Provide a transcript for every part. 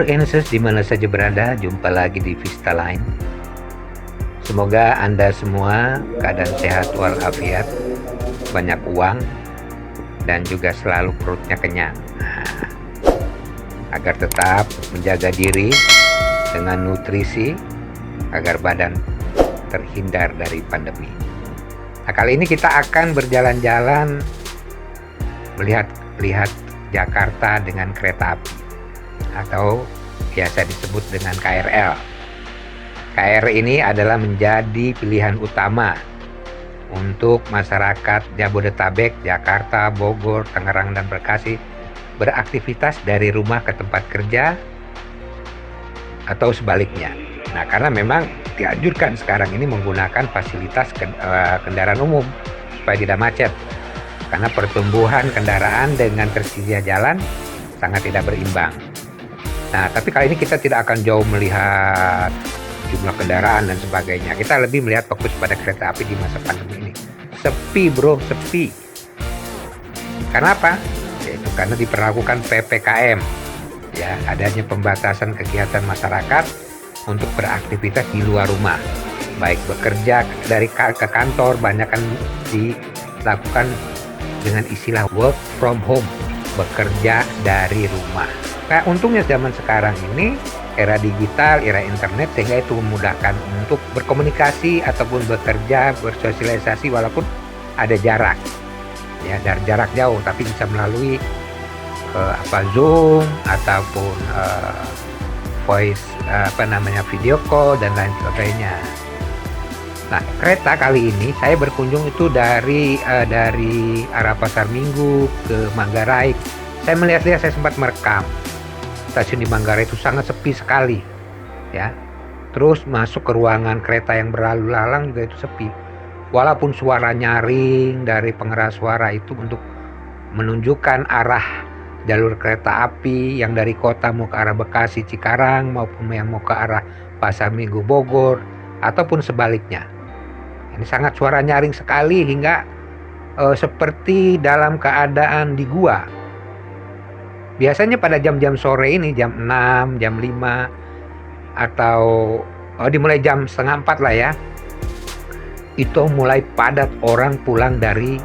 Workenses di mana saja berada, jumpa lagi di Vista Line. Semoga Anda semua keadaan sehat walafiat, banyak uang, dan juga selalu perutnya kenyang. Agar tetap menjaga diri dengan nutrisi, agar badan terhindar dari pandemi. Nah, kali ini kita akan berjalan-jalan melihat Jakarta dengan kereta api, atau biasa disebut dengan KRL. KRL ini adalah menjadi pilihan utama untuk masyarakat Jabodetabek, Jakarta, Bogor, Tangerang, dan Bekasi beraktivitas dari rumah ke tempat kerja atau sebaliknya. Nah, karena memang dianjurkan sekarang ini menggunakan fasilitas kendaraan umum supaya tidak macet. Karena pertumbuhan kendaraan dengan tersedia jalan sangat tidak berimbang. Nah, tapi kali ini kita tidak akan jauh melihat jumlah kendaraan dan sebagainya. Kita lebih melihat fokus pada kereta api di masa pandemi ini. Sepi bro, sepi. Karena apa? Yaitu karena diperlakukan PPKM. Ya, adanya pembatasan kegiatan masyarakat untuk beraktivitas di luar rumah. Baik bekerja dari ke kantor, banyak kan dilakukan dengan istilah work from home, bekerja dari rumah. Nah, untungnya zaman sekarang ini era digital, era internet, sehingga itu memudahkan untuk berkomunikasi ataupun bekerja, bersosialisasi walaupun ada jarak. Ya, dari jarak jauh, tapi bisa melalui Zoom ataupun voice video call dan lain sebagainya. Nah, kereta kali ini saya berkunjung itu dari arah Pasar Minggu ke Manggarai. Saya melihat-lihat, saya sempat merekam. Stasiun di Manggarai itu sangat sepi sekali, ya. Terus masuk ke ruangan kereta yang berlalu lalang juga itu sepi. Walaupun suara nyaring dari pengeras suara itu untuk menunjukkan arah jalur kereta api yang dari kota mau ke arah Bekasi, Cikarang, maupun yang mau ke arah Pasar Minggu, Bogor, ataupun sebaliknya. Ini sangat suara nyaring sekali hingga seperti dalam keadaan di gua. Biasanya pada jam-jam sore ini, jam 6, jam 5, atau dimulai jam setengah 4 lah ya. Itu mulai padat orang pulang dari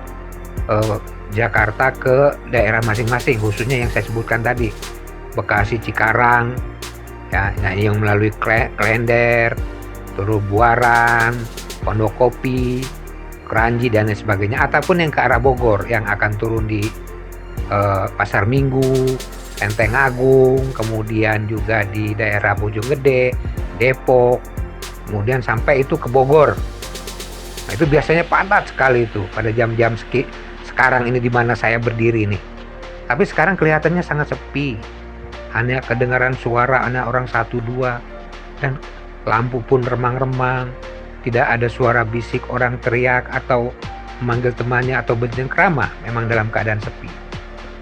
Jakarta ke daerah masing-masing, khususnya yang saya sebutkan tadi. Bekasi, Cikarang, ya, yang melalui Klender, terus Buaran, Pondokopi, Kranji, dan lain sebagainya, ataupun yang ke arah Bogor yang akan turun di Pasar Minggu, Lenteng Agung, kemudian juga di daerah Bojonggede, Depok, kemudian sampai itu ke Bogor. Nah, itu biasanya padat sekali itu pada jam-jam sekarang ini di mana saya berdiri nih. Tapi sekarang kelihatannya sangat sepi. Hanya kedengaran suara anak orang 1-2, dan lampu pun remang-remang. Tidak ada suara bisik orang teriak atau memanggil temannya atau bercengkrama. Memang dalam keadaan sepi.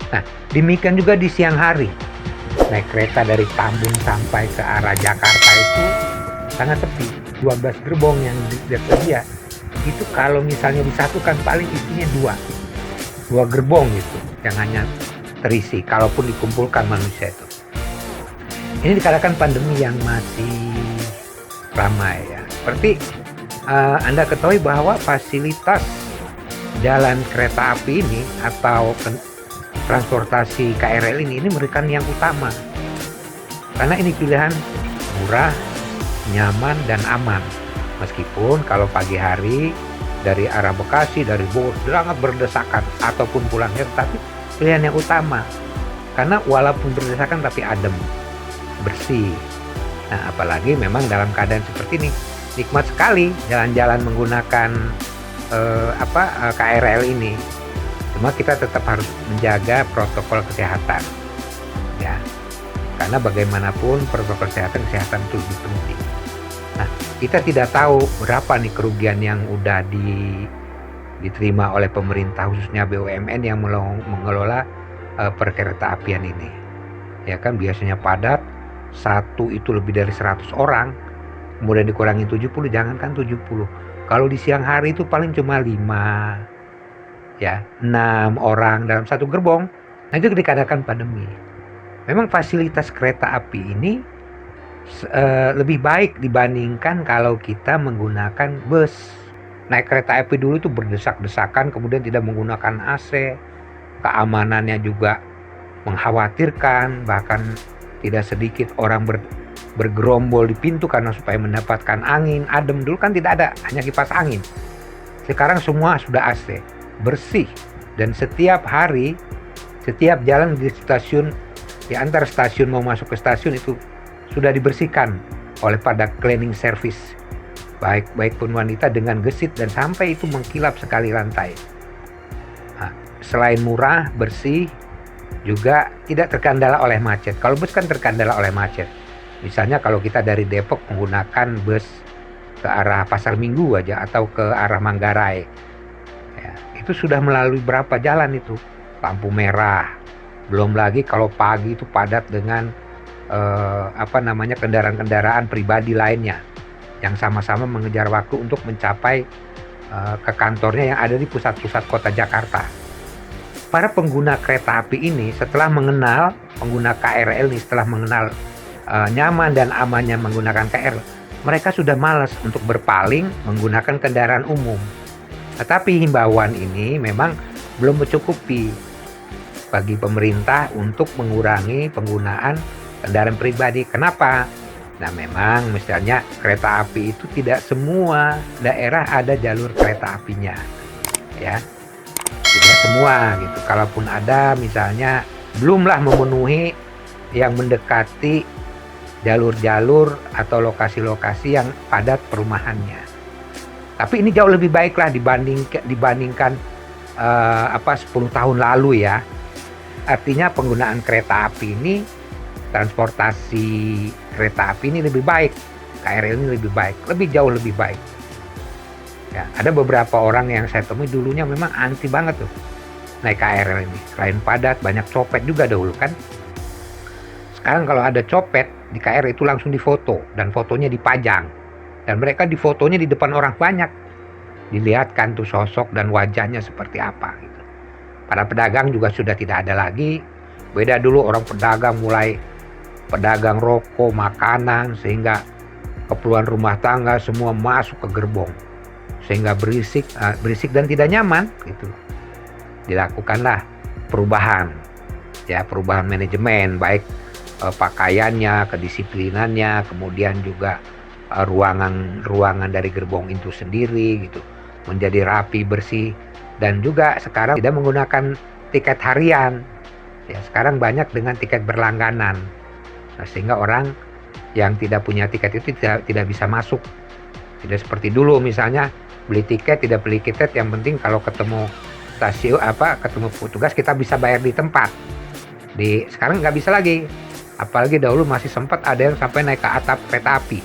Nah, demikian juga di siang hari. Naik kereta dari Tambun sampai ke arah Jakarta itu sangat sepi. 12 gerbong yang tersedia itu kalau misalnya disatukan paling isinya 2 gerbong gitu yang hanya terisi kalaupun dikumpulkan manusia itu. Ini dikarenakan pandemi yang masih ramai ya. Seperti Anda ketahui bahwa fasilitas jalan kereta api ini atau transportasi KRL ini merupakan yang utama. Karena ini pilihan murah, nyaman, dan aman. Meskipun kalau pagi hari dari arah Bekasi, dari Bogor sangat berdesakan ataupun pulangnya, tapi pilihan yang utama. Karena walaupun berdesakan tapi adem, bersih. Nah, apalagi memang dalam keadaan seperti ini nikmat sekali jalan-jalan menggunakan KRL ini. Cuma kita tetap harus menjaga protokol kesehatan, ya. Karena bagaimanapun protokol kesehatan itu lebih penting. Nah, kita tidak tahu berapa nih kerugian yang udah diterima oleh pemerintah, khususnya BUMN yang mengelola perkereta apian ini. Ya kan, biasanya padat, satu itu lebih dari 100 orang, kemudian dikurangi 70, jangankan 70. Kalau di siang hari itu paling cuma 5, ya, 6 orang dalam satu gerbong. Nah, itu dikarenakan pandemi. Memang fasilitas kereta api ini lebih baik dibandingkan kalau kita menggunakan bus. Naik kereta api dulu itu berdesak-desakan, kemudian tidak menggunakan AC, keamanannya juga mengkhawatirkan, bahkan tidak sedikit orang bergerombol di pintu karena supaya mendapatkan angin adem. Dulu kan tidak ada, hanya kipas angin. Sekarang semua sudah AC, bersih, dan setiap hari, setiap jalan di stasiun, di antar stasiun mau masuk ke stasiun itu sudah dibersihkan oleh pada cleaning service, baik pun wanita dengan gesit, dan sampai itu mengkilap sekali lantai. Nah, selain murah, bersih, juga tidak terkendala oleh macet. Kalau bus kan terkendala oleh macet. Misalnya kalau kita dari Depok menggunakan bus ke arah Pasar Minggu aja atau ke arah Manggarai, ya, itu sudah melalui berapa jalan itu, lampu merah. Belum lagi kalau pagi itu padat dengan kendaraan-kendaraan pribadi lainnya yang sama-sama mengejar waktu untuk mencapai ke kantornya yang ada di pusat-pusat kota Jakarta. Para pengguna kereta api ini setelah mengenal, pengguna KRL ini setelah mengenal nyaman dan amannya menggunakan KRL, mereka sudah malas untuk berpaling menggunakan kendaraan umum. Tetapi himbauan ini memang belum mencukupi bagi pemerintah untuk mengurangi penggunaan kendaraan pribadi. Kenapa? Nah, memang misalnya kereta api itu tidak semua daerah ada jalur kereta apinya, ya. Tidak semua gitu. Kalaupun ada, misalnya belumlah memenuhi yang mendekati jalur-jalur atau lokasi-lokasi yang padat perumahannya. Tapi ini jauh lebih baik lah dibandingkan 10 tahun lalu ya. Artinya penggunaan kereta api ini, transportasi kereta api ini lebih baik. KRL ini lebih baik, jauh lebih baik. Ya, ada beberapa orang yang saya temui dulunya memang anti banget tuh naik KRL ini. Selain padat, banyak copet juga dahulu kan. Sekarang kalau ada copet di KRL itu langsung difoto dan fotonya dipajang. Dan mereka difotonya di depan orang banyak. Dilihatkan tuh sosok dan wajahnya seperti apa gitu. Para pedagang juga sudah tidak ada lagi. Beda dulu orang pedagang mulai pedagang rokok, makanan, sehingga keperluan rumah tangga semua masuk ke gerbong. Sehingga berisik dan tidak nyaman gitu. Dilakukanlah perubahan manajemen, baik pakaiannya, kedisiplinannya, kemudian juga ruangan dari gerbong itu sendiri gitu menjadi rapi, bersih, dan juga sekarang tidak menggunakan tiket harian. Ya, sekarang banyak dengan tiket berlangganan. Nah, sehingga orang yang tidak punya tiket itu tidak bisa masuk. Tidak seperti dulu misalnya beli tiket, tidak beli tiket, yang penting kalau ketemu ketemu petugas kita bisa bayar di tempat. Sekarang nggak bisa lagi. Apalagi dahulu masih sempat ada yang sampai naik ke atap kereta api.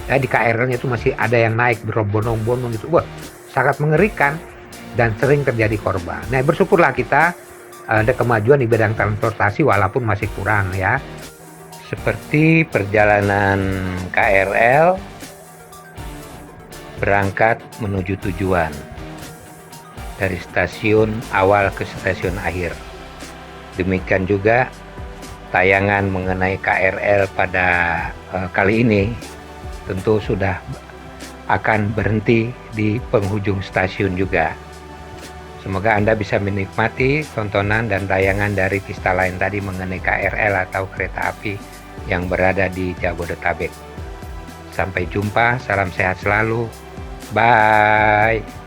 Ya, di KRL-nya itu masih ada yang naik berbondong-bondong gitu. Wah, sangat mengerikan dan sering terjadi korban. Nah, bersyukurlah kita ada kemajuan di bidang transportasi walaupun masih kurang ya. Seperti perjalanan KRL berangkat menuju tujuan dari stasiun awal ke stasiun akhir. Demikian juga tayangan mengenai KRL pada kali ini tentu sudah akan berhenti di penghujung stasiun juga. Semoga Anda bisa menikmati tontonan dan tayangan dari pista lain tadi mengenai KRL atau kereta api yang berada di Jabodetabek. Sampai jumpa, salam sehat selalu. Bye.